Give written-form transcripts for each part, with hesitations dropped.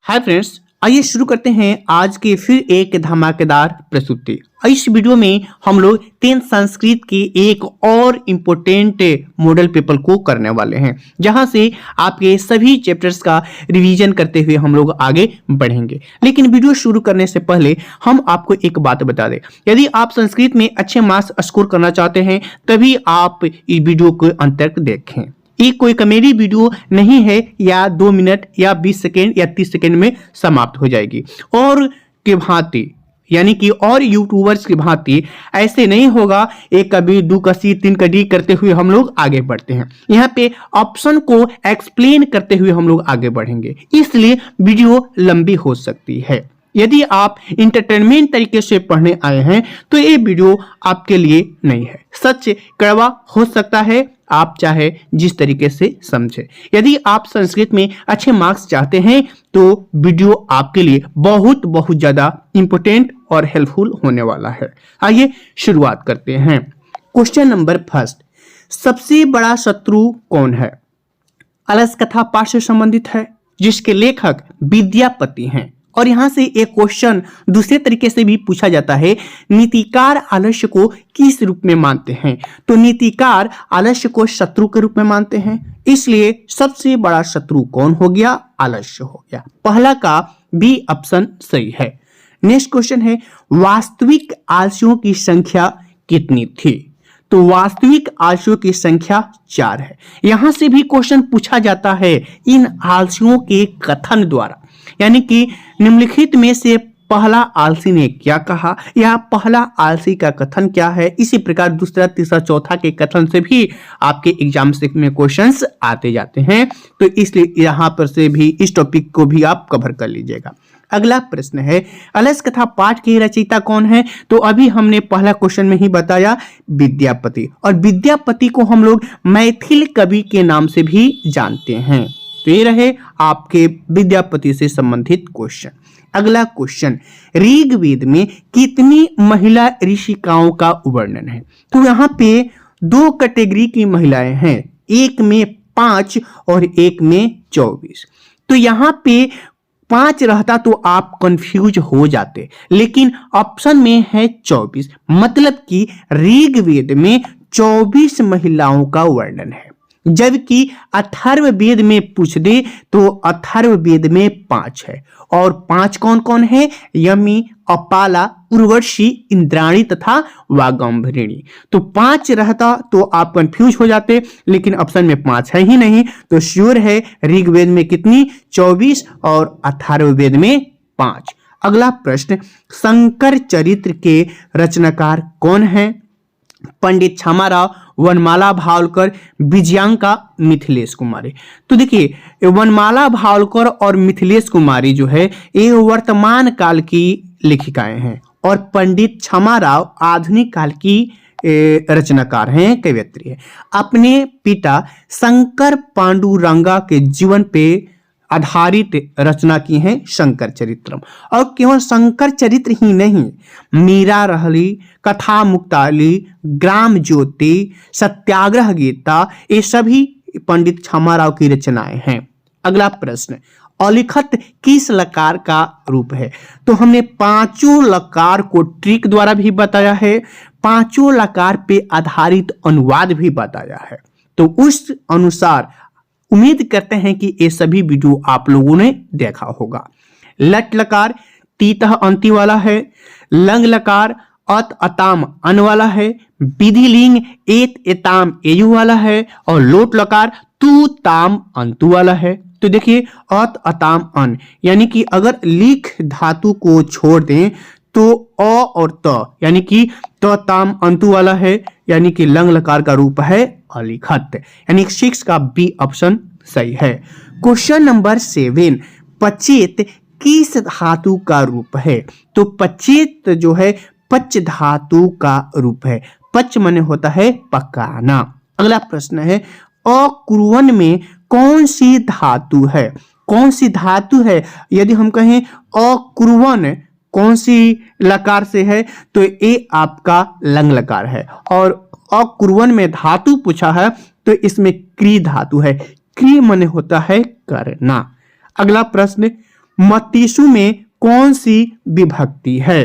Hi friends, आइए शुरू करते हैं आज की फिर एक धमाकेदार प्रस्तुति। इस वीडियो में हम लोग 10th संस्कृत की एक और इम्पोर्टेंट मॉडल पेपर को करने वाले हैं, जहां से आपके सभी चैप्टर्स का रिवीजन करते हुए हम लोग आगे बढ़ेंगे। लेकिन वीडियो शुरू करने से पहले हम आपको एक बात बता दें, यदि आप संस्कृत में अच्छे मार्क्स स्कोर करना चाहते हैं तभी आप इस वीडियो को अंत तक देखें। ये कोई कॉमेडी वीडियो नहीं है या 2 मिनट या 20 सेकेंड या 30 सेकेंड में समाप्त हो जाएगी। और के भांति यानी कि और यूट्यूबर्स की भांति ऐसे नहीं होगा, एक कभी दो कसी तीन कड़ी करते हुए हम लोग आगे बढ़ते हैं। यहाँ पे ऑप्शन को एक्सप्लेन करते हुए हम लोग आगे बढ़ेंगे, इसलिए वीडियो लंबी हो सकती है। यदि आप इंटरटेनमेंट तरीके से पढ़ने आए हैं तो ये वीडियो आपके लिए नहीं है। सच कड़वा हो सकता है, आप चाहे जिस तरीके से समझे। यदि आप संस्कृत में अच्छे मार्क्स चाहते हैं तो वीडियो आपके लिए बहुत बहुत ज्यादा इंपॉर्टेंट और हेल्पफुल होने वाला है। आइए शुरुआत करते हैं। क्वेश्चन नंबर फर्स्ट, सबसे बड़ा शत्रु कौन है? अलस कथा पाठ से संबंधित है, जिसके लेखक विद्यापति हैं। और यहां से एक क्वेश्चन दूसरे तरीके से भी पूछा जाता है, नीतिकार आलस्य को किस रूप में मानते हैं? तो नीतिकार आलस्य को शत्रु के रूप में मानते हैं, इसलिए सबसे बड़ा शत्रु कौन हो गया? आलस्य हो गया। पहला का बी ऑप्शन सही है। नेक्स्ट क्वेश्चन है, वास्तविक आलसियों की संख्या कितनी थी? तो वास्तविक आलसियों की संख्या 4 है। यहां से भी क्वेश्चन पूछा जाता है इन आलसियों के कथन द्वारा, यानी कि निम्नलिखित में से पहला आलसी ने क्या कहा या पहला आलसी का कथन क्या है। इसी प्रकार दूसरा तीसरा चौथा के कथन से भी आपके एग्जाम में क्वेश्चंस आते जाते हैं, तो इसलिए यहां पर से भी इस टॉपिक को भी आप कवर कर लीजिएगा। अगला प्रश्न है, अलस कथा पाठ के रचयिता कौन है? तो अभी हमने पहला क्वेश्चन में ही बताया, विद्यापति। और विद्यापति को हम लोग मैथिल कवि के नाम से भी जानते हैं। तो ये रहे आपके विद्यापति से संबंधित क्वेश्चन। अगला क्वेश्चन, ऋग्वेद में कितनी महिला ऋषिकाओं का वर्णन है? तो यहाँ पे 2 कैटेगरी की महिलाएं हैं, एक में 5 और एक में 24। तो यहाँ पे 5 रहता तो आप कंफ्यूज हो जाते, लेकिन ऑप्शन में है 24, मतलब कि ऋग्वेद में 24 महिलाओं का वर्णन है। जबकि अथर्ववेद में पूछ दे तो अथर्ववेद में 5 है। और 5 कौन कौन है? यमी, अपाला, उर्वशी, इंद्राणी तथा वागंभरिणी। तो 5 रहता तो आप कंफ्यूज हो जाते, लेकिन ऑप्शन में 5 है ही नहीं, तो श्योर है ऋग्वेद में कितनी? 24 और अथर्ववेद में 5। अगला प्रश्न, शंकर चरित्र के रचनाकार कौन है? पंडित क्षमाराव, वनमाला भावलकर, विजयांका, मिथिलेश कुमारी। तो देखिए, वनमाला भावलकर और मिथिलेश कुमारी जो है ये वर्तमान काल की लेखिकाएं हैं, और पंडित क्षमाराव आधुनिक काल की रचनाकार हैं, कवयित्री है। अपने पिता शंकर पांडुरंगा के जीवन पे आधारित रचना की है शंकर चरित्रम। और केवल शंकर चरित्र ही नहीं, मीरा रहली, कथा मुक्तावली, ग्राम ज्योति, सत्याग्रह गीता, ये सभी पंडित क्षमाराव की रचनाएं हैं। अगला प्रश्न, अलिखत किस लकार का रूप है? तो हमने 5 लकार को ट्रिक द्वारा भी बताया है, 5 लकार पे आधारित अनुवाद भी बताया है। तो उस अनुसार उम्मीद करते हैं कि ये सभी वीडियो आप लोगों ने देखा होगा। लट लकार तीतः अंति वाला है, लंग लकार अत अताम अन वाला है, विधिलिंग एत एताम एयु वाला है, और लोट लकार तू ताम अंतु वाला है। तो देखिए, अत अताम अन यानी कि अगर लिख धातु को छोड़ दें तो अ और त यानी कि त ताम अंतु वाला है, यानी कि लंग लकार का रूप है अलिखत, यानी 6 का बी ऑप्शन सही है। क्वेश्चन नंबर 7, पचेत किस धातु का रूप है? तो पचेत जो है पच धातु का रूप है। पच माने होता है पकाना। अगला प्रश्न है, अकुर्वन में कौन सी धातु है? कौन सी धातु है? यदि हम कहें अकुर्वन कौन सी लकार से है, तो ये आपका लंग लकार है। और अकुर्वन में धातु पूछा है तो इसमें क्री धातु है। क्री माने होता है करना। अगला प्रश्न, मतीसु में कौन सी विभक्ति है?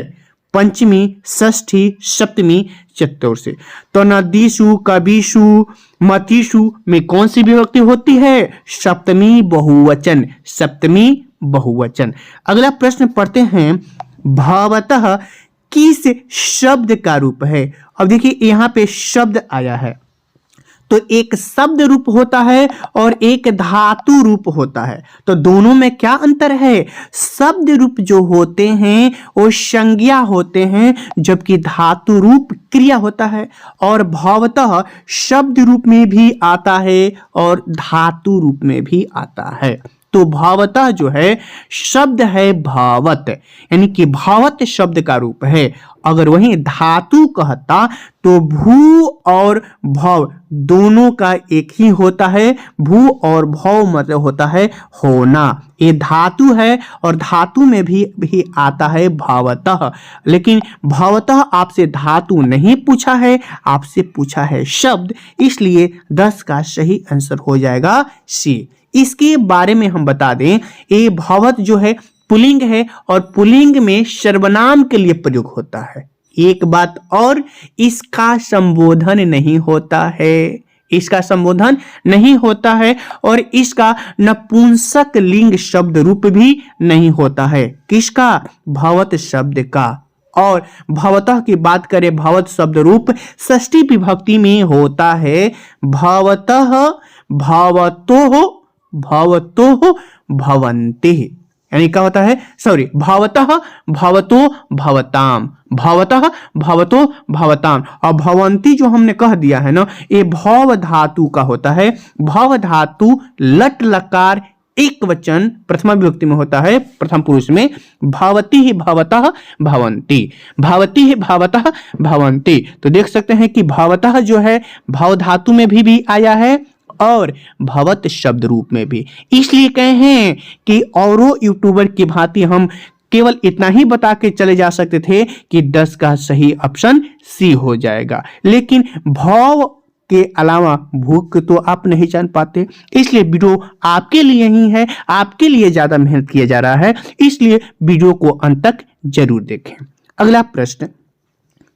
पंचमी, षष्ठी, सप्तमी, चतुर्थी। तो नदीसु, कबीसु, मतीसु में कौन सी विभक्ति होती है? सप्तमी बहुवचन, सप्तमी बहुवचन। अगला प्रश्न पढ़ते हैं, भवतः किस शब्द का रूप है? अब देखिए यहाँ पे शब्द आया है, तो एक शब्द रूप होता है और एक धातु रूप होता है। तो दोनों में क्या अंतर है? शब्द रूप जो होते हैं वो संज्ञा होते हैं, जबकि धातु रूप क्रिया होता है। और भवतः शब्द रूप में भी आता है और धातु रूप में भी आता है। तो भावतः जो है शब्द है भावत, यानी कि भावत शब्द का रूप है। अगर वही धातु कहता तो भू और भव दोनों का एक ही होता है। भू और भव मतलब होता है होना। ये धातु है और धातु में भी आता है भावतः, लेकिन भावतः आपसे धातु नहीं पूछा है, आपसे पूछा है शब्द, इसलिए 10 का सही आंसर हो जाएगा सी। इसके बारे में हम बता दें, ये भवत जो है पुल्लिंग है और पुल्लिंग में सर्वनाम के लिए प्रयोग होता है। एक बात और, इसका संबोधन नहीं होता है, इसका संबोधन नहीं होता है और इसका नपुंसक लिंग शब्द रूप भी नहीं होता है। किसका? भवत शब्द का। और भवतः की बात करें, भवत शब्द रूप षष्ठी विभक्ति में होता है। भवतः, भवतोः, भवतोः, भवन्ति, यानी क्या होता है? सॉरी, भवतः, भवतो, भवताम, भवतः, भवतो, भवताम। और भवन्ति जो हमने कह दिया है ना, ये भव धातु का होता है। भव धातु लट लकार एक वचन प्रथमा विभक्ति में होता है, प्रथम पुरुष में। भवती ही भवतः भवन्ति, भवती ही भवतः भवन्ति। तो देख सकते हैं कि भवतः जो है भव धातु में भी आया है और भवत शब्द रूप में भी। इसलिए कहे हैं कि औरों यूट्यूबर की भांति हम केवल इतना ही बता के चले जा सकते थे कि 10 का सही ऑप्शन सी हो जाएगा, लेकिन भव के अलावा भूख तो आप नहीं जान पाते। इसलिए वीडियो आपके लिए ही है, आपके लिए ज्यादा मेहनत किया जा रहा है, इसलिए वीडियो को अंत तक जरूर देखें। अगला प्रश्न,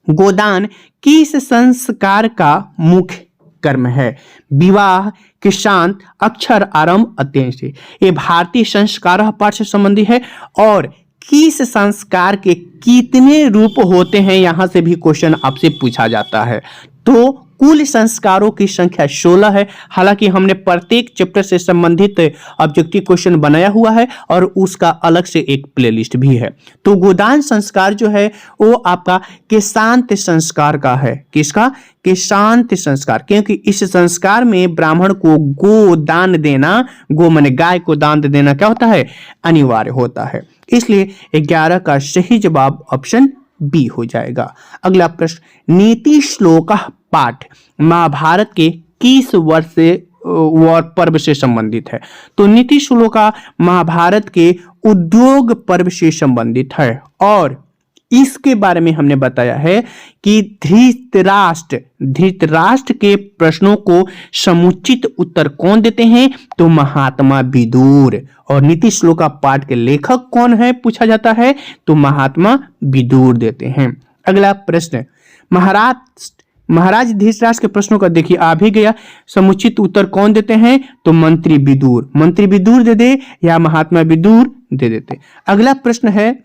गोदान किस संस्कार का मुख्य कर्म है? विवाह, कृषांत, अक्षर आरंभ, अत्यंत। ये भारतीय संस्कार पाठ से संबंधित है। और किस संस्कार के कितने रूप होते हैं, यहां से भी क्वेश्चन आपसे पूछा जाता है। तो कुल संस्कारों की संख्या 16 है। हालांकि हमने प्रत्येक चैप्टर से संबंधित ऑब्जेक्टिव क्वेश्चन बनाया हुआ है और उसका अलग से एक प्लेलिस्ट भी है। तो गोदान संस्कार जो है वो आपका कृषांत संस्कार का है। किसका? कृषांत संस्कार, क्योंकि इस संस्कार में ब्राह्मण को गो दान देना, गो माने गाय को दान देना क्या होता है? अनिवार्य होता है। इसलिए 11 का सही जवाब ऑप्शन बी हो जाएगा। अगला प्रश्न, नीति श्लोक पाठ महाभारत के किस वर्ष से पर्व से संबंधित है? तो नीति श्लोक महाभारत के उद्योग पर्व से संबंधित है। और इसके बारे में हमने बताया है कि धृतराष्ट्र के प्रश्नों को समुचित उत्तर कौन देते हैं? तो महात्मा विदुर। और नीति श्लोक पाठ के लेखक कौन है पूछा जाता है? तो महात्मा विदुर देते हैं। अगला प्रश्न, महाराज धृतराष्ट्र के प्रश्नों का देखिए आ भी गया, समुचित उत्तर कौन देते हैं? तो मंत्री विदुर। मंत्री विदुर दे दे या महात्मा विदुर दे देते। अगला प्रश्न है,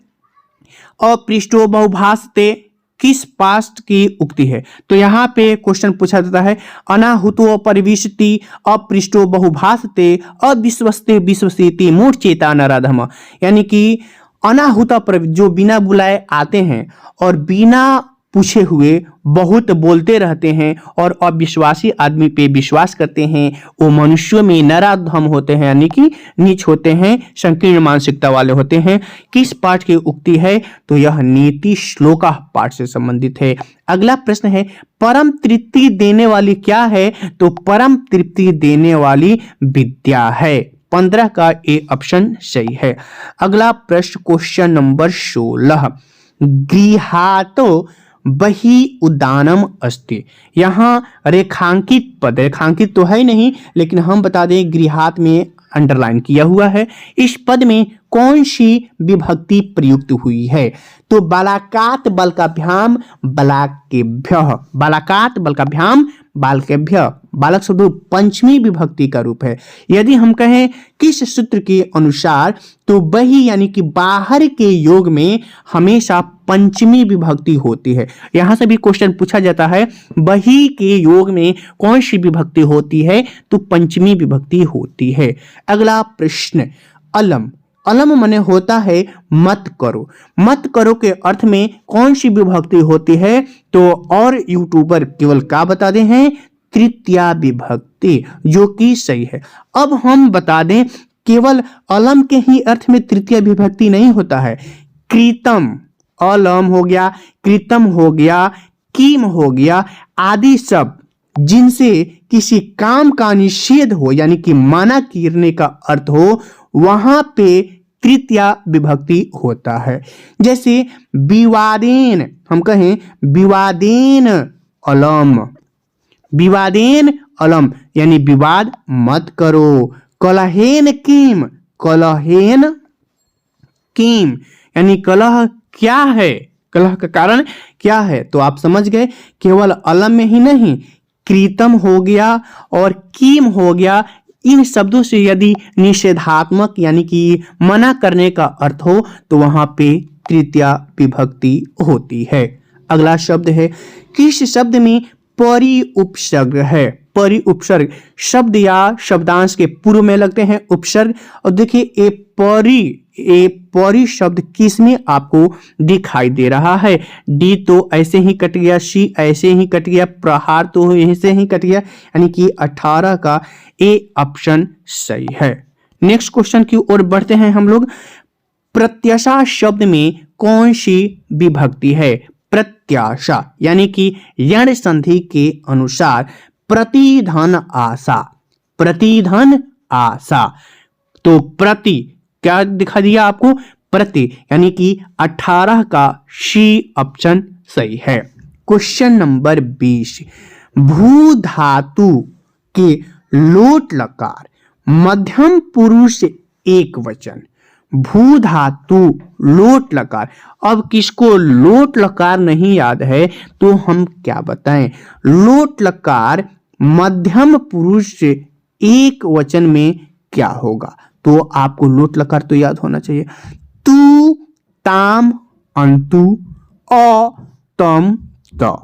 अपृष्टो बहुभाषते किस पाठ की उक्ति है? तो यहाँ पे क्वेश्चन पूछा जाता है, अनाहुतो परिविशति अपृष्टो बहुभाषते अविश्वस्ते विश्वसीति मूढ़चेता नराधम। यानी कि अनाहुत पर जो बिना बुलाए आते हैं और बिना पूछे हुए बहुत बोलते रहते हैं और अविश्वासी आदमी पे विश्वास करते हैं, वो मनुष्यों में नराधम होते हैं, यानी कि नीच होते हैं, संकीर्ण मानसिकता वाले होते हैं। किस पाठ की उक्ति है? तो यह नीति श्लोक पाठ से संबंधित है। अगला प्रश्न है, परम तृप्ति देने वाली क्या है? तो परम तृप्ति देने वाली विद्या है। 15 का ए ऑप्शन सही है। अगला प्रश्न क्वेश्चन नंबर 16, गृहातो बहि उदानम अस्ति। यहाँ रेखांकित पद, रेखांकित तो है नहीं, लेकिन हम बता दें गृहात में अंडरलाइन किया हुआ है। इस पद में कौन सी विभक्ति प्रयुक्त हुई है? तो बालाकात बलकाभ्याम बालाकेभ्यः, बालाकात बलकाभ्याम बालकेभ्यः, बालक शब्द पंचमी विभक्ति का रूप है। यदि हम कहें किस सूत्र के अनुसार, तो बही यानी कि बाहर के योग में हमेशा पंचमी विभक्ति होती है। यहां से भी क्वेश्चन पूछा जाता है बही के योग में कौन सी विभक्ति होती है, तो पंचमी विभक्ति होती है। अगला प्रश्न, अलम, अलम माने होता है मत करो। मत करो के अर्थ में कौन सी विभक्ति होती है, तो और यूट्यूबर केवल क्या बता दे हैं, तृतीया विभक्ति, जो कि सही है। अब हम बता दें केवल अलम के ही अर्थ में तृतीय विभक्ति नहीं होता है। कृतम, अलम हो गया, कृतम हो गया, कीम हो गया, आदि शब्द जिनसे किसी काम का निषेध हो यानी कि मना करने का अर्थ हो, वहां पे तृतीय विभक्ति होता है। जैसे विवादेन, हम कहें विवादेन अलम, विवादेन अलम यानी विवाद मत करो। कलहेन किम, कलहेन किम यानी कलह क्या है, कलह का कारण क्या है। तो आप समझ गए केवल अलम में ही नहीं, कृतम हो गया और कीम हो गया, इन शब्दों से यदि निषेधात्मक यानी कि मना करने का अर्थ हो, तो वहां पे तृतीय विभक्ति होती है। अगला शब्द है, किस शब्द में परि उपसर्ग है? परि उपसर्ग शब्द या शब्दांश के पूर्व में लगते हैं उपसर्ग। और देखिए ए परि शब्द किस में आपको दिखाई दे रहा है? डी तो ऐसे ही कट गया, सी ऐसे ही कट गया, प्रहार तो यहीं से ही कट गया, यानी कि 18 का ए ऑप्शन सही है। नेक्स्ट क्वेश्चन की ओर बढ़ते हैं हम लोग। प्रत्याशा शब्द में कौन सी विभक्ति है? प्रत्याशा यानी कि यण संधि के अनुसार प्रतिधन आशा, प्रतिधन आशा। तो प्रति क्या दिखा दिया आपको? प्रति यानी कि 18 का सी ऑप्शन सही है। क्वेश्चन नंबर 20, भू धातु के लोट लकार मध्यम पुरुष एक वचन, भू धातु लोट लकार। अब किसको लोट लकार नहीं याद है तो हम क्या बताएं? लोट लकार मध्यम पुरुष एक वचन में क्या होगा? तो आपको लोट लकार तो याद होना चाहिए। तू, ताम, अंतु, अ, तम, त,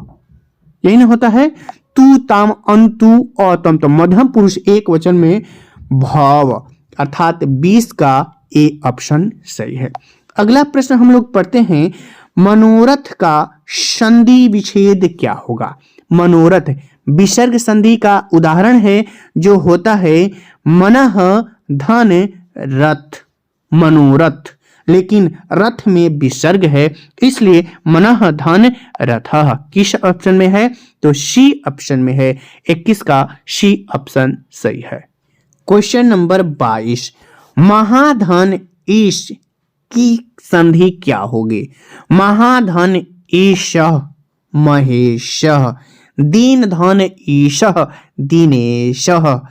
यही ना होता है। तू, ताम, अंतु, अ, तम, त, मध्यम पुरुष एक वचन में भाव, अर्थात 20 का ए ऑप्शन सही है। अगला प्रश्न हम लोग पढ़ते हैं, मनोरथ का संधि विच्छेद क्या होगा? मनोरथ विसर्ग संधि का उदाहरण है जो होता है मनः धन रथ, मनोरथ, लेकिन रथ में विसर्ग है इसलिए मनः धन रथः किस ऑप्शन में है? तो सी ऑप्शन में है। 21 का सी ऑप्शन सही है। क्वेश्चन नंबर 22, महाधन ईश की संधि क्या होगी? महाधन ईशः महेशः, दीन धन ईशः दिनेशः।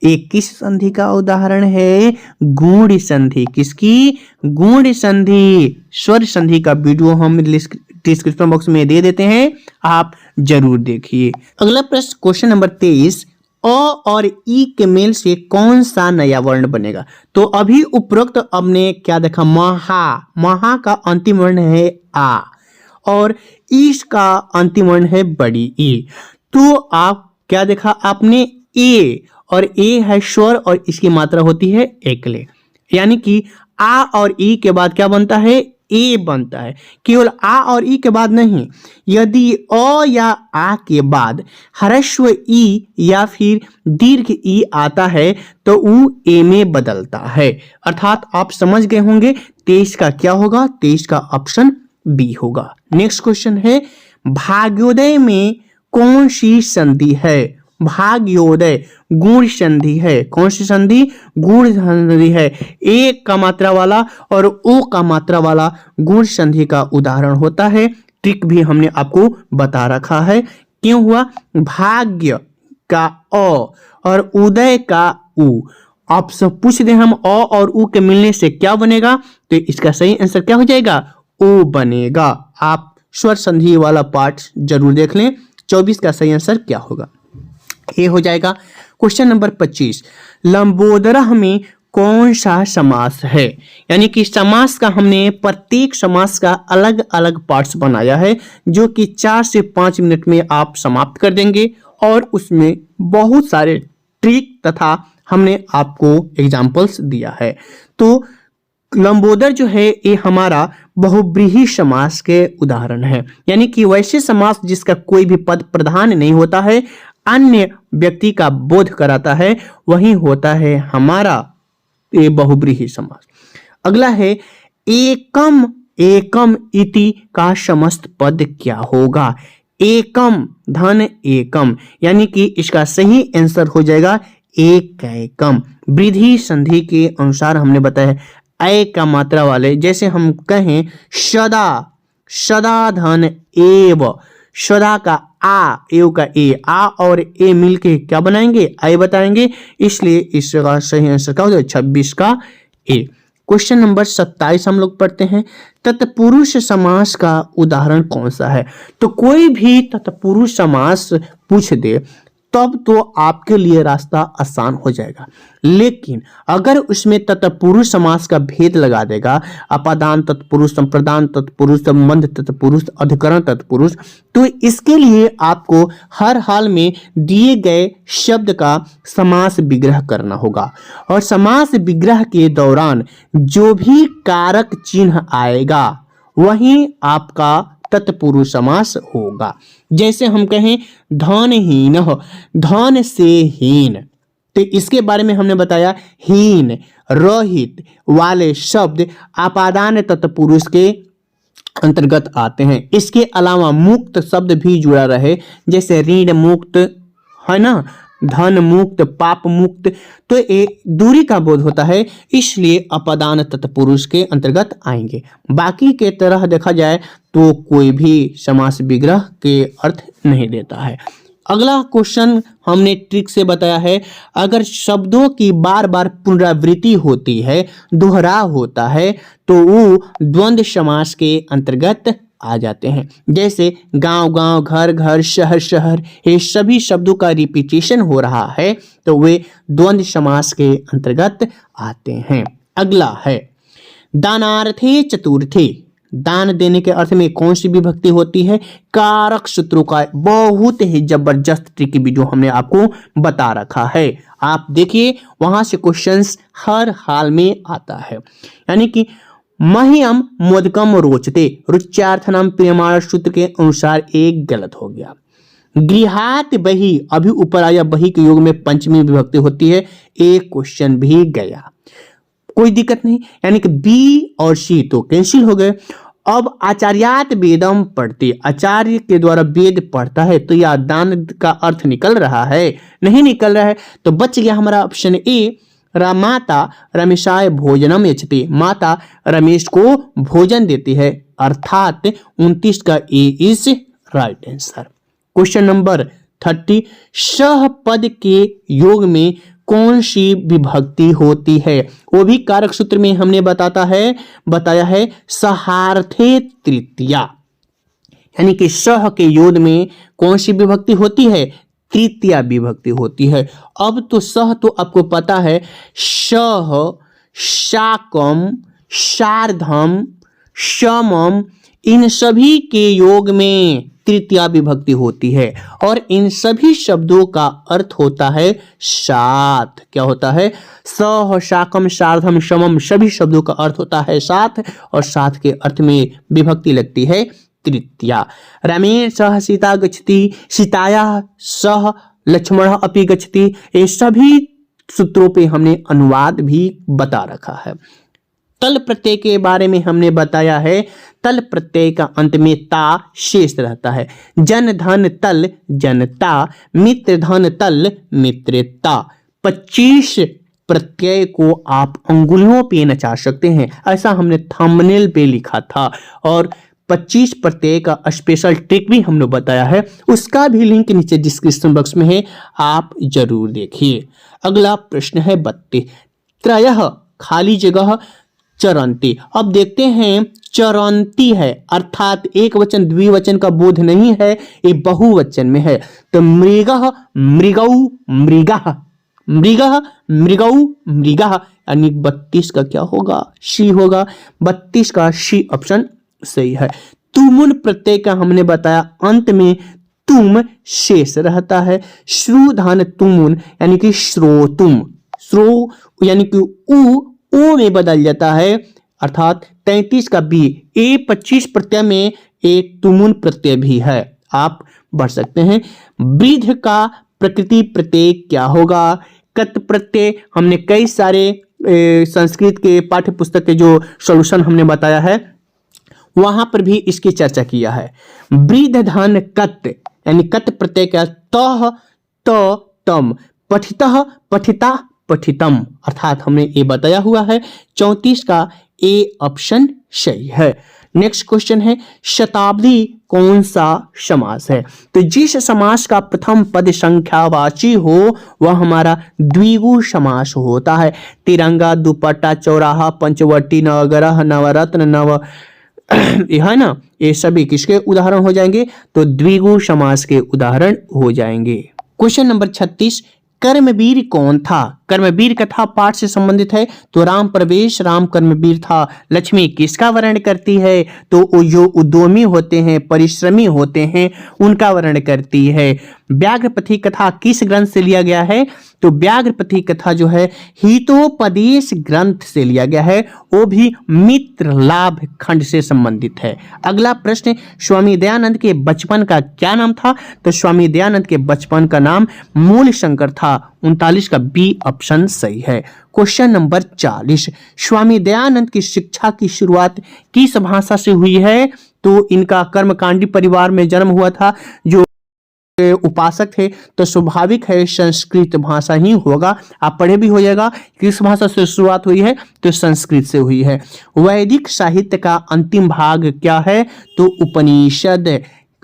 एक किस संधि का उदाहरण है? गूढ़ संधि। किसकी? गूढ़ संधि। स्वर संधि का वीडियो हम डिस्क्रिप्शन बॉक्स में दे देते हैं, आप जरूर देखिए। अगला प्रश्न क्वेश्चन नंबर 23, अ और ई के मेल से कौन सा नया वर्ण बनेगा? तो अभी उपरोक्त हमने क्या देखा? महा, महा का अंतिम वर्ण है आ और ईश का अंतिम वर्ण है बड़ी ई। तो आप क्या देखा आपने? ए, और ए है स्वर और इसकी मात्रा होती है एकले, यानी कि आ और ई के बाद क्या बनता है? ए बनता है। केवल आ और ई के बाद नहीं, यदि अ या आ के बाद ह्रस्व ई या फिर दीर्घ ई आता है तो वो ए में बदलता है। अर्थात आप समझ गए होंगे 23 का क्या होगा? 23 का ऑप्शन बी होगा। नेक्स्ट क्वेश्चन है, भाग्योदय में कौन सी संधि है? भाग्योदय गुण संधि है। कौन सी संधि? गुण संधि है। ए का मात्रा वाला और ओ का मात्रा वाला गुण संधि का उदाहरण होता है। ट्रिक भी हमने आपको बता रखा है। क्यों हुआ? भाग्य का अ और उदय का उ, आपसे पूछ दें हम अ और उ के मिलने से क्या बनेगा, तो इसका सही आंसर क्या हो जाएगा, ओ बनेगा। आप स्वर संधि वाला पार्ट जरूर देख लें। 24 का सही आंसर क्या होगा, ये हो जाएगा। क्वेश्चन नंबर 25, लंबोदरः में कौन सा समास है? यानी कि समास का हमने प्रत्येक समास का अलग अलग पार्ट्स बनाया है, जो कि 4 से 5 मिनट में आप समाप्त कर देंगे, और उसमें बहुत सारे ट्रिक तथा हमने आपको एग्जाम्पल्स दिया है। तो लंबोदर जो है ये हमारा बहुब्रीहि समास के उदाहरण है, यानी कि वैसे समास जिसका कोई भी पद प्रधान नहीं होता है, अन्य व्यक्ति का बोध कराता है, वही होता है हमारा ये बहुब्रीहि समास। अगला है एकम एकम इति का समस्त पद क्या होगा? एकम धन एकम, यानी कि इसका सही आंसर हो जाएगा एक एकम। वृद्धि संधि के अनुसार हमने बताया ऐ का मात्रा वाले, जैसे हम कहें सदा, सदा धन एव, सदा का आ, एव का ए, आ और ए मिलके क्या बनाएंगे, आई बताएंगे, इसलिए इसका सही आंसर क्या हो जाएगा 26 का ए। क्वेश्चन नंबर 27 हम लोग पढ़ते हैं, तत्पुरुष समास का उदाहरण कौन सा है? तो कोई भी तत्पुरुष समास पूछ दे तब तो आपके लिए रास्ता आसान हो जाएगा, लेकिन अगर उसमें तत्पुरुष समास का भेद लगा देगा, अपादान तत्पुरुष, संप्रदान तत्पुरुष, संबंध तत्पुरुष, अधिकरण तत्पुरुष, तो इसके लिए आपको हर हाल में दिए गए शब्द का समास विग्रह करना होगा, और समास विग्रह के दौरान जो भी कारक चिन्ह आएगा वही आपका तत्पुरुष समास होगा। जैसे हम कहें धनहीन, धन से हीन, तो इसके बारे में हमने बताया हीन रहित वाले शब्द आपादान तत्पुरुष के अंतर्गत आते हैं। इसके अलावा मुक्त शब्द भी जुड़ा रहे, जैसे ऋण मुक्त है ना, धन मुक्त, पाप मुक्त, तो ये दूरी का बोध होता है, इसलिए अपादान तत्पुरुष के अंतर्गत आएंगे। बाकी के तरह देखा जाए तो कोई भी समास विग्रह के अर्थ नहीं देता है। अगला क्वेश्चन हमने ट्रिक से बताया है, अगर शब्दों की बार बार पुनरावृत्ति होती है, दोहराव होता है, तो वो द्वंद्व समास के अंतर्गत आ जाते हैं। जैसे गांव गांव, घर घर, शहर शहर, ये सभी शब्दों का रिपीटेशन हो रहा है, तो वे द्वंद्व समास के अंतर्गत आते हैं। अगला है दानार्थे चतुर्थे, दान देने के अर्थ में कौन सी विभक्ति होती है? कारक सूत्रों का बहुत ही जबरदस्त ट्रिक वीडियो हमने आपको बता रखा है, आप देखिए, वहां से क्वेश्चंस हर हाल में आता है। यानी कि मह्यम मोदकम रोचते, रुच्यार्थनाम प्रियमाण सूत्र के अनुसार एक गलत हो गया। गृहात बही, अभी ऊपर आया बही के योग में पंचमी विभक्ति होती है, एक क्वेश्चन भी गया, कोई दिक्कत नहीं, यानी कि बी और सी तो कैंसिल हो गए। अब आचार्यात वेदम पढ़ते, आचार्य के द्वारा वेद पढ़ता है, तो यह दान का अर्थ निकल रहा है? नहीं निकल रहा है, तो बच गया हमारा ऑप्शन ए, माता रमेशाय भोजनम यच्छति, माता रमेश को भोजन देती है, अर्थात 29 का A is right answer. Question number 30, सह पद के योग में कौन सी विभक्ति होती है? वो भी कारक सूत्र में हमने बताया है सहार्थे तृतीया, यानी कि सह के योग में कौन सी विभक्ति होती है? तृतीया विभक्ति होती है। अब तो सह तो आपको पता है, सह, शाकम, शार्धम, समम, इन सभी के योग में तृतीया विभक्ति होती है, और इन सभी शब्दों का अर्थ होता है साथ। क्या होता है? सह, शाकम, शार्धम, समम, सभी शब्दों का अर्थ होता है साथ, और साथ के अर्थ में विभक्ति लगती है तृतीया। रमेश सह सीता गच्छति, सीताया सह लक्ष्मण अपि गच्छति, ये सभी सूत्रों पे हमने अनुवाद भी बता रखा है। तल प्रत्यय के बारे में हमने बताया है, तल प्रत्यय का अंत में ता शेष रहता है। जन धन तल जनता, मित्र धन तल मित्रता। 25 प्रत्यय को आप अंगुलियों पे नचा सकते हैं, ऐसा हमने थंबनेल पे लिखा था, और 25 प्रत्यय का स्पेशल ट्रिक भी हमने बताया है, उसका भी लिंक नीचे डिस्क्रिप्शन बॉक्स में है, आप जरूर देखिए। अगला प्रश्न है 32, त्रयः खाली जगह चरंती। अब देखते हैं चरंती है अर्थात एक वचन द्विवचन का बोध नहीं है, ये बहुवचन में है। तो मृगः मृगौ मृगः, मृगः मृगौ मृगः, यानी 32 का क्या होगा, शी होगा। 32 का शी ऑप्शन सही है। तुमुन प्रत्यय का हमने बताया अंत में तुम शेष रहता है। श्रुधान तुमुन यानी कि श्रोतुम, श्रो यानी कि उ में बदल जाता है, अर्थात 33 का बी। ए 25 प्रत्यय में एक तुमुन प्रत्यय भी है, आप बढ़ सकते हैं। वृद्ध का प्रकृति प्रत्यय क्या होगा, कत प्रत्यय। हमने कई सारे संस्कृत के पाठ्य पुस्तक के जो सॉल्यूशन हमने बताया है वहां पर भी इसकी चर्चा किया है। वृद्ध धन कत यानी कत प्रत्यय का तह त तम, पठितः पठिता पठितम, अर्थात हमने ये बताया हुआ है। 34 का ए ऑप्शन सही है। नेक्स्ट क्वेश्चन है शताब्दी कौन सा समास है। तो जिस समास का प्रथम पद संख्यावाची हो वह हमारा द्विगु समास होता है। तिरंगा, दुपट्टा, चौराहा, पंचवटी, नवग्रह, नवरत्न, नव यह है ना, ये सभी किसके उदाहरण हो जाएंगे, तो द्विगु समास के उदाहरण हो जाएंगे। क्वेश्चन नंबर 36, कर्मवीर कौन था। कर्मवीर कथा पाठ से संबंधित है। तो राम प्रवेश राम कर्मवीर था। लक्ष्मी किसका वर्णन करती है, तो जो उद्यमी होते हैं, परिश्रमी होते हैं, उनका वर्णन करती है। व्याघ्रपथी कथा किस ग्रंथ से लिया गया है, तो व्याघ्रपथी कथा जो है हितोपदेश ग्रंथ से लिया गया है, वो भी मित्र लाभ खंड से संबंधित है। अगला प्रश्न, स्वामी दयानंद के बचपन का क्या नाम था, तो स्वामी दयानंद के बचपन का नाम मूल शंकर था। 39 का बी ऑप्शन सही है। क्वेश्चन नंबर 40, स्वामी दयानंद की शिक्षा की शुरुआत किस भाषा से हुई है, तो इनका कर्मकांडी परिवार में जन्म हुआ था। जो उपासक थे तो स्वाभाविक है संस्कृत भाषा ही होगा, आप पढ़े भी हो जाएगा। किस भाषा से शुरुआत हुई है, तो संस्कृत से हुई है। वैदिक साहित्य का अंतिम भाग क्या है, तो उपनिषद।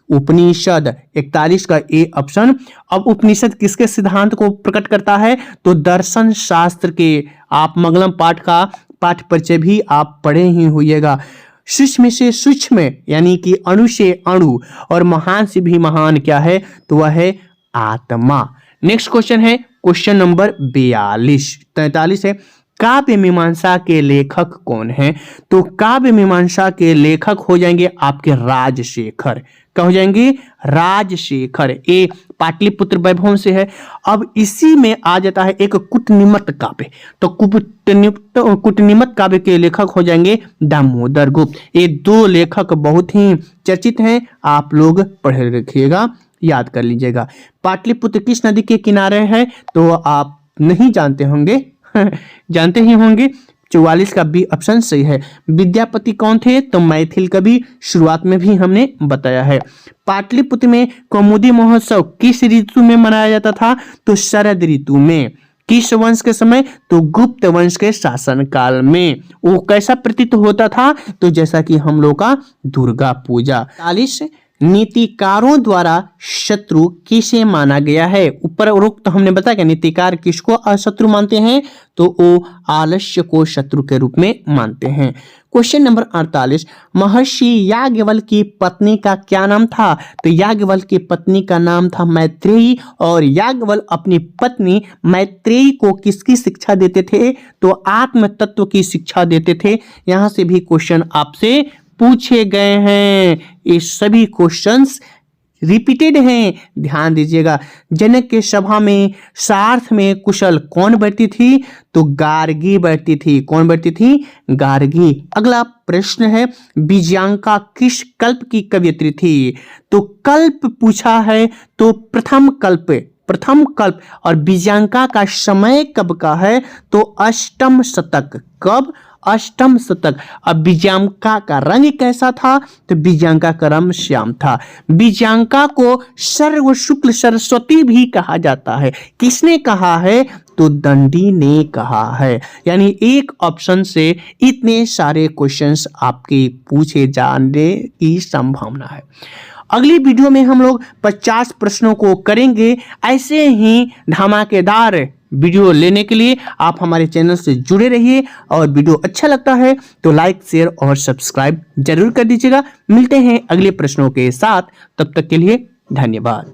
उपनिषद 41 का ए ऑप्शन। अब उपनिषद किसके सिद्धांत को प्रकट करता है, तो दर्शन शास्त्र के। आप मंगलम पाठ का पाठ परिचय भी आप पढ़े ही होइएगा। सूक्ष्म से सूक्ष्म यानी कि अणु से अणु और महान से भी महान क्या है, तो वह है आत्मा। नेक्स्ट क्वेश्चन है क्वेश्चन नंबर 43 है काव्य मीमांसा के लेखक कौन है, तो काव्य मीमांसा के लेखक हो जाएंगे आपके राजशेखर। क्या हो जाएंगे, राजशेखर। ए पाटलिपुत्र वैभव से है। अब इसी में आ जाता है एक कूटनीमत काव्य, तो कूटनीमत काव्य के लेखक हो जाएंगे दामोदर गुप्त। ये दो लेखक बहुत ही चर्चित हैं, आप लोग पढ़े रखिएगा, याद कर लीजिएगा। पाटलिपुत्र किस नदी के किनारे है, तो आप नहीं जानते होंगे जानते ही होंगे। 44 का बी ऑप्शन सही है। विद्यापति कौन थे, तो मैथिल कवि, शुरुआत में भी हमने बताया है। पाटलिपुत्र में कौमुदी महोत्सव किस ऋतु में मनाया जाता था, तो शरद ऋतु में। किस वंश के समय, तो गुप्त वंश के शासन काल में। वो कैसा प्रतीत होता था, तो जैसा कि हम लोग का दुर्गा पूजा। 40 नीतिकारों द्वारा शत्रु किसे माना गया है। ऊपर उपरोक्त तो हमने बताया कि नीतिकार किसको अशत्रु मानते हैं, तो वो आलस्य को शत्रु के रूप में मानते हैं। क्वेश्चन नंबर 48 महर्षि याज्ञवल्क्य की पत्नी का क्या नाम था, तो याज्ञवल्क्य की पत्नी का नाम था मैत्रेयी। और याज्ञवल्क्य अपनी पत्नी मैत्रेयी को किसकी शिक्षा देते थे, तो आत्म तत्व की शिक्षा देते थे। यहां से भी क्वेश्चन आपसे पूछे गए हैं, ये सभी क्वेश्चंस रिपीटेड हैं, ध्यान दीजिएगा। जनक के सभा में सार्थ में कुशल कौन बैठती थी, तो गार्गी बैठती थी। कौन बैठती थी, गार्गी। अगला प्रश्न है विजयांका किस कल्प की कवयित्री थी, तो कल्प पूछा है तो प्रथम कल्प और विजयांका का समय कब का है, तो अष्टम शतक। कब, अष्टम शतक। अब विजयांका का रंग कैसा था, तो विजयांका का रंग श्याम था। विजयांका को सर्व शुक्ल सरस्वती भी कहा जाता है। किसने कहा है, तो दंडी ने कहा है। यानी एक ऑप्शन से इतने सारे क्वेश्चंस आपके पूछे जाने की संभावना है। अगली वीडियो में हम लोग 50 प्रश्नों को करेंगे। ऐसे ही धमाकेदार वीडियो लेने के लिए आप हमारे चैनल से जुड़े रहिए, और वीडियो अच्छा लगता है तो लाइक, शेयर और सब्सक्राइब जरूर कर दीजिएगा। मिलते हैं अगले प्रश्नों के साथ, तब तक के लिए धन्यवाद।